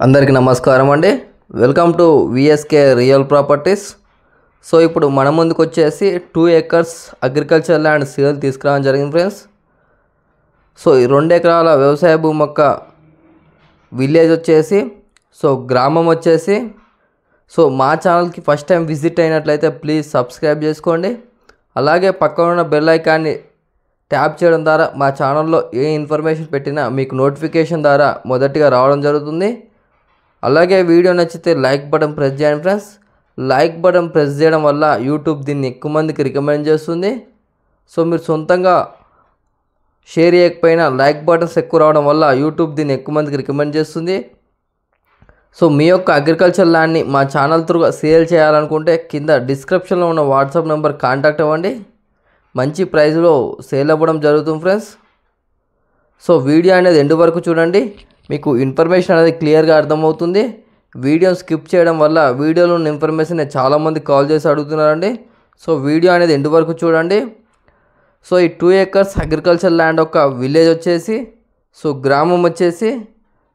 అందరికీ నమస్కారం అండి. Welcome to VSK real properties. So ఇప్పుడు మన ముందుకు వచ్చేసి 2 acres అగ్రికల్చర్ ల్యాండ్ సేల్ తీసుకురావడం జరిగింది ఫ్రెండ్స్. సో ఈ 2 ఎకరాల వ్యవసాయ భూమి యొక్క విలేజ్ వచ్చేసి గ్రామం వచ్చేసి మా ఛానల్కి ఫస్ట్ టైం విజిట్ అయినట్లయితే ప్లీజ్ సబ్స్క్రైబ్ చేసుకోండి. అలాగే పక్కన ఉన్న బెల్ ఐకాన్ని ట్యాప్ చేయడం ద్వారా మా ఛానల్లో ఏ ఇన్ఫర్మేషన్ పెట్టినా మీకు నోటిఫికేషన్ ద్వారా మొదటిగా రావడం జరుగుతుంది. అలాగే వీడియో నచ్చితే లైక్ బటన్ ప్రెస్ చేయండి ఫ్రెండ్స్. లైక్ బటన్ ప్రెస్ చేయడం వల్ల యూట్యూబ్ దీన్ని ఎక్కువ మందికి రికమెండ్ చేస్తుంది. సో మీరు సొంతంగా షేర్ చేయకపోయినా లైక్ బటన్స్ ఎక్కువ రావడం వల్ల యూట్యూబ్ దీన్ని ఎక్కువ మందికి రికమెండ్ చేస్తుంది. సో మీ యొక్క అగ్రికల్చర్ ల్యాండ్ని మా ఛానల్ త్రూగా సేల్ చేయాలనుకుంటే కింద డిస్క్రిప్షన్లో ఉన్న వాట్సాప్ నెంబర్ కాంటాక్ట్ అవ్వండి. మంచి ప్రైస్లో సేల్ అవ్వడం జరుగుతుంది ఫ్రెండ్స్. సో వీడియో అనేది ఎండ్ వరకు చూడండి, మీకు ఇన్ఫర్మేషన్ అనేది క్లియర్గా అర్థమవుతుంది. వీడియో స్కిప్ చేయడం వల్ల వీడియోలో ఉన్న ఇన్ఫర్మేషన్ చాలామంది కాల్ చేసి అడుగుతున్నారండి. సో వీడియో అనేది ఎండ్ వరకు చూడండి. సో ఈ 2 acres అగ్రికల్చర్ ల్యాండ్ యొక్క విలేజ్ వచ్చేసి గ్రామం వచ్చేసి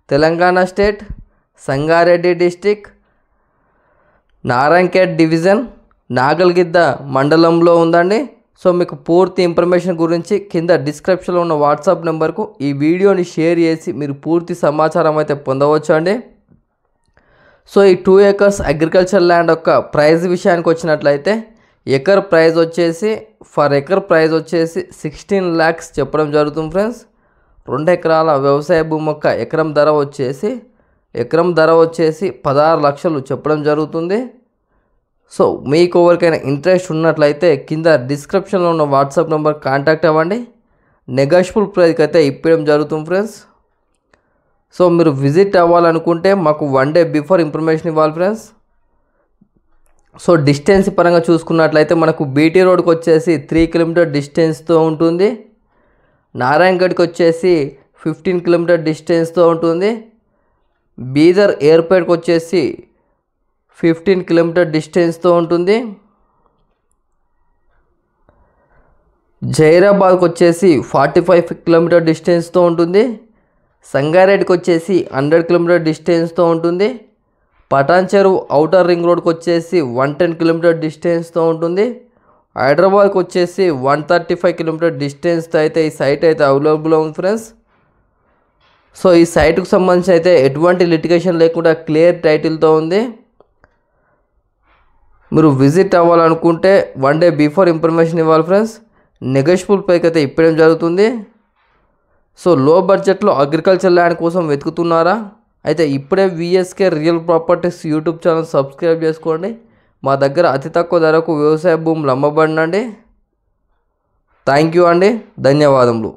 Telangana state Sangareddy district Narayankhed division Nagalgidda మండలంలో ఉందండి. సో మీకు పూర్తి ఇన్ఫర్మేషన్ గురించి కింద డిస్క్రిప్షన్లో ఉన్న వాట్సాప్ నెంబర్కు ఈ వీడియోని షేర్ చేసి మీరు పూర్తి సమాచారం అయితే పొందవచ్చు అండి. సో ఈ 2 acres అగ్రికల్చర్ ల్యాండ్ యొక్క ప్రైస్ విషయానికి వచ్చినట్లయితే ఎకర్ ప్రైస్ వచ్చేసి ఫర్ ఎకర్ ప్రైస్ వచ్చేసి 16 lakhs చెప్పడం జరుగుతుంది ఫ్రెండ్స్. 2 ఎకరాల వ్యవసాయ భూమి యొక్క ఎకరం ధర వచ్చేసి 16 లక్షలు చెప్పడం జరుగుతుంది. సో మీకు ఎవరికైనా ఇంట్రెస్ట్ ఉన్నట్లయితే కింద డిస్క్రిప్షన్లో ఉన్న వాట్సాప్ నెంబర్ కాంటాక్ట్ అవ్వండి. నెగోషియబుల్ ప్రైస్కి అయితే ఇప్పడం జరుగుతుంది ఫ్రెండ్స్. సో మీరు విజిట్ అవ్వాలనుకుంటే మాకు 1 day బిఫోర్ ఇన్ఫర్మేషన్ ఇవ్వాలి ఫ్రెండ్స్. సో డిస్టెన్స్ పరంగా చూసుకున్నట్లయితే మనకు బీటీ రోడ్కి వచ్చేసి 3 km డిస్టెన్స్తో ఉంటుంది. నారాయణగఢ్కి వచ్చేసి 15 km డిస్టెన్స్తో ఉంటుంది. బీదర్ ఎయిర్పోర్ట్కి వచ్చేసి 15 km డిస్టెన్స్తో ఉంటుంది. జైరాబాద్కి వచ్చేసి 45 km డిస్టెన్స్తో ఉంటుంది. సంగారెడ్డికి వచ్చేసి 100 km డిస్టెన్స్తో ఉంటుంది. పటాన్ చెరువు ఔటర్ రింగ్ రోడ్కి వచ్చేసి 110 km డిస్టెన్స్తో ఉంటుంది. హైదరాబాద్కి వచ్చేసి 135 km డిస్టెన్స్తో అయితే ఈ సైట్ అయితే అవైలబుల్ ఉంది ఫ్రెండ్స్. సో ఈ సైట్కు సంబంధించి అయితే ఎటువంటి లిటిగేషన్ లేకుండా క్లియర్ టైటిల్తో ఉంది. మీరు విజిట్ అవ్వాలనుకుంటే 1 day బిఫోర్ ఇన్ఫర్మేషన్ ఇవ్వాలి ఫ్రెండ్స్. నెగోషియబుల్ ప్రైస్ అయితే ఇప్పడం జరుగుతుంది. సో లో బడ్జెట్లో అగ్రికల్చర్ ల్యాండ్ కోసం వెతుకుతున్నారా అయితే ఇప్పుడే VSK real properties YouTube channel subscribe చేసుకోండి. మా దగ్గర అతి తక్కువ ధరకు వ్యవసాయ భూములు అమ్మబడినండి. థ్యాంక్ యూ అండి, ధన్యవాదములు.